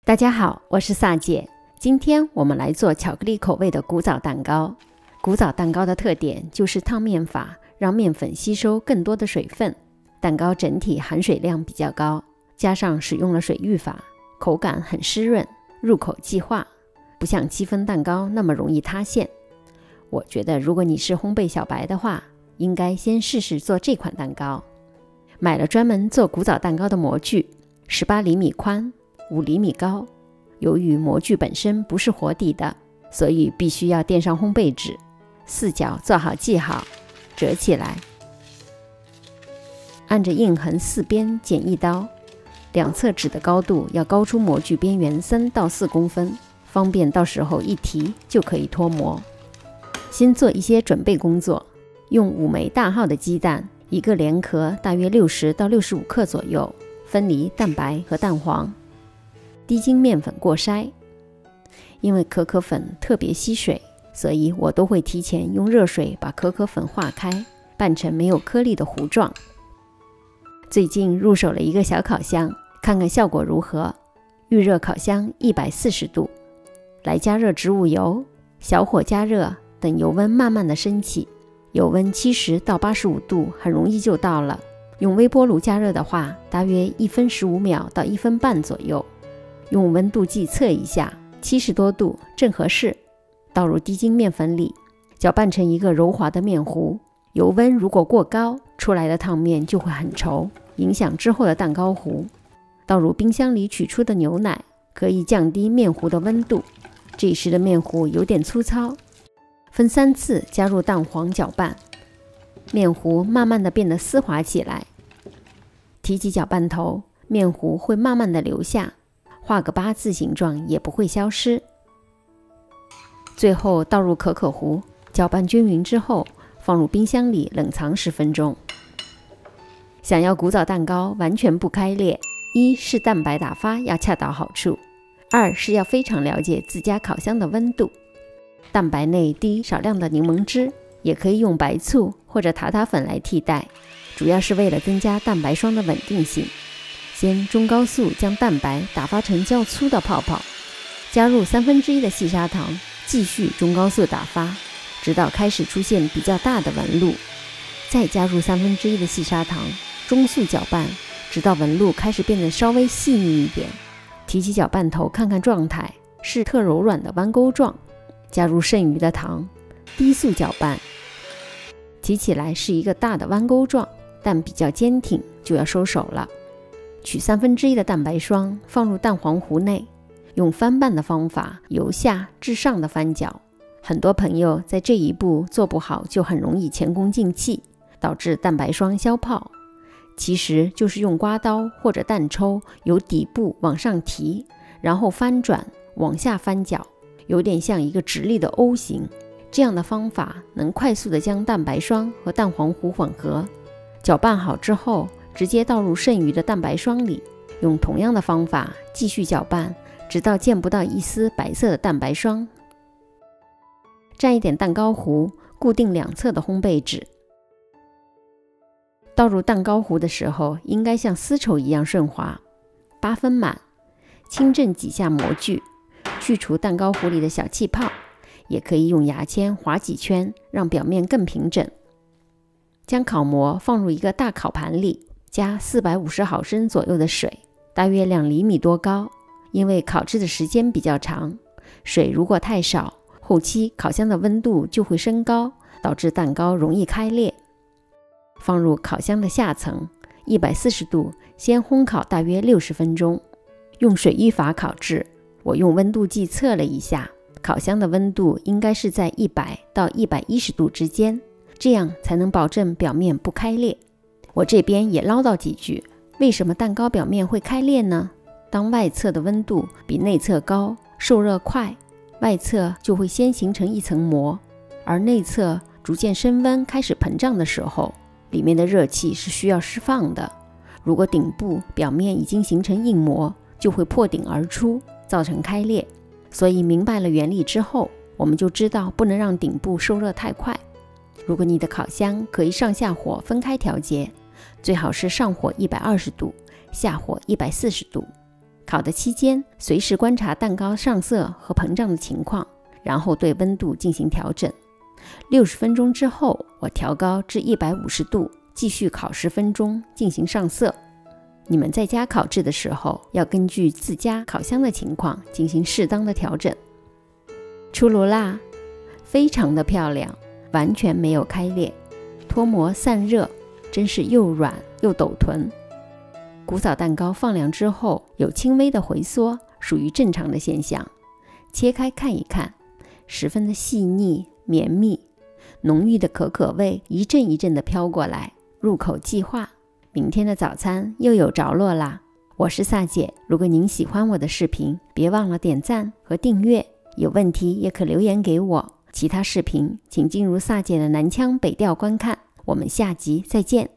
大家好，我是萨姐。今天我们来做巧克力口味的古早蛋糕。古早蛋糕的特点就是烫面法让面粉吸收更多的水分，蛋糕整体含水量比较高，加上使用了水浴法，口感很湿润，入口即化，不像戚风蛋糕那么容易塌陷。我觉得如果你是烘焙小白的话，应该先试试做这款蛋糕。买了专门做古早蛋糕的模具，18厘米宽，5厘米高。由于模具本身不是活底的，所以必须要垫上烘焙纸，四角做好记号，折起来，按着印痕四边剪一刀，两侧纸的高度要高出模具边缘3到4公分，方便到时候一提就可以脱模。先做一些准备工作，用5枚大号的鸡蛋，一个连壳大约60到65克左右，分离蛋白和蛋黄。低筋面粉过筛，因为可可粉特别吸水，所以我都会提前用热水把可可粉化开，拌成没有颗粒的糊状。最近入手了一个小烤箱，看看效果如何。预热烤箱140度，来加热植物油，小火加热，等油温慢慢的升起，油温70到85度很容易就到了。用微波炉加热的话，大约1分15秒到1分半左右。用温度计测一下，70多度正合适。倒入低筋面粉里，搅拌成一个柔滑的面糊。油温如果过高，出来的烫面就会很稠，影响之后的蛋糕糊。倒入冰箱里取出的牛奶，可以降低面糊的温度。这时的面糊有点粗糙，分3次加入蛋黄搅拌，面糊慢慢的变得丝滑起来。提起搅拌头，面糊会慢慢的流下，画个8字形状也不会消失。最后倒入可可糊，搅拌均匀之后，放入冰箱里冷藏10分钟。想要古早蛋糕完全不开裂，一是蛋白打发要恰到好处，2是要非常了解自家烤箱的温度。蛋白内滴少量的柠檬汁，也可以用白醋或者塔塔粉来替代，主要是为了增加蛋白霜的稳定性。先中高速将蛋白打发成较粗的泡泡，加入1/3的细砂糖，继续中高速打发，直到开始出现比较大的纹路，再加入1/3的细砂糖，中速搅拌，直到纹路开始变得稍微细腻一点。提起搅拌头看看状态，是特柔软的弯钩状，加入剩余的糖，低速搅拌，提起来是一个大的弯钩状，但比较坚挺，就要收手了。取1/3的蛋白霜放入蛋黄糊内，用翻拌的方法由下至上的翻搅。很多朋友在这一步做不好，就很容易前功尽弃，导致蛋白霜消泡。其实就是用刮刀或者蛋抽由底部往上提，然后翻转往下翻搅，有点像一个直立的 O 型。这样的方法能快速的将蛋白霜和蛋黄糊混合。搅拌好之后，直接倒入剩余的蛋白霜里，用同样的方法继续搅拌，直到见不到一丝白色的蛋白霜。蘸一点蛋糕糊，固定两侧的烘焙纸。倒入蛋糕糊的时候，应该像丝绸一样顺滑，8分满。轻震几下模具，去除蛋糕糊里的小气泡，也可以用牙签划几圈，让表面更平整。将烤模放入一个大烤盘里，加450毫升左右的水，大约2厘米多高。因为烤制的时间比较长，水如果太少，后期烤箱的温度就会升高，导致蛋糕容易开裂。放入烤箱的下层，140度先烘烤大约60分钟。用水浴法烤制，我用温度计测了一下，烤箱的温度应该是在100到110度之间，这样才能保证表面不开裂。我这边也唠叨几句，为什么蛋糕表面会开裂呢？当外侧的温度比内侧高，受热快，外侧就会先形成一层膜，而内侧逐渐升温开始膨胀的时候，里面的热气是需要释放的。如果顶部表面已经形成硬膜，就会破顶而出，造成开裂。所以明白了原理之后，我们就知道不能让顶部受热太快。如果你的烤箱可以上下火分开调节，最好是上火120度，下火140度。烤的期间，随时观察蛋糕上色和膨胀的情况，然后对温度进行调整。60分钟之后，我调高至150度，继续烤10分钟进行上色。你们在家烤制的时候，要根据自家烤箱的情况进行适当的调整。出炉啦，非常的漂亮，完全没有开裂，脱模散热，真是又软又抖臀。古早蛋糕放凉之后有轻微的回缩，属于正常的现象。切开看一看，十分的细腻绵密，浓郁的可可味一阵一阵的飘过来，入口即化。明天的早餐又有着落啦。我是萨姐，如果您喜欢我的视频，别忘了点赞和订阅，有问题也可留言给我。其他视频请进入萨姐的南腔北调观看。我们下集再见。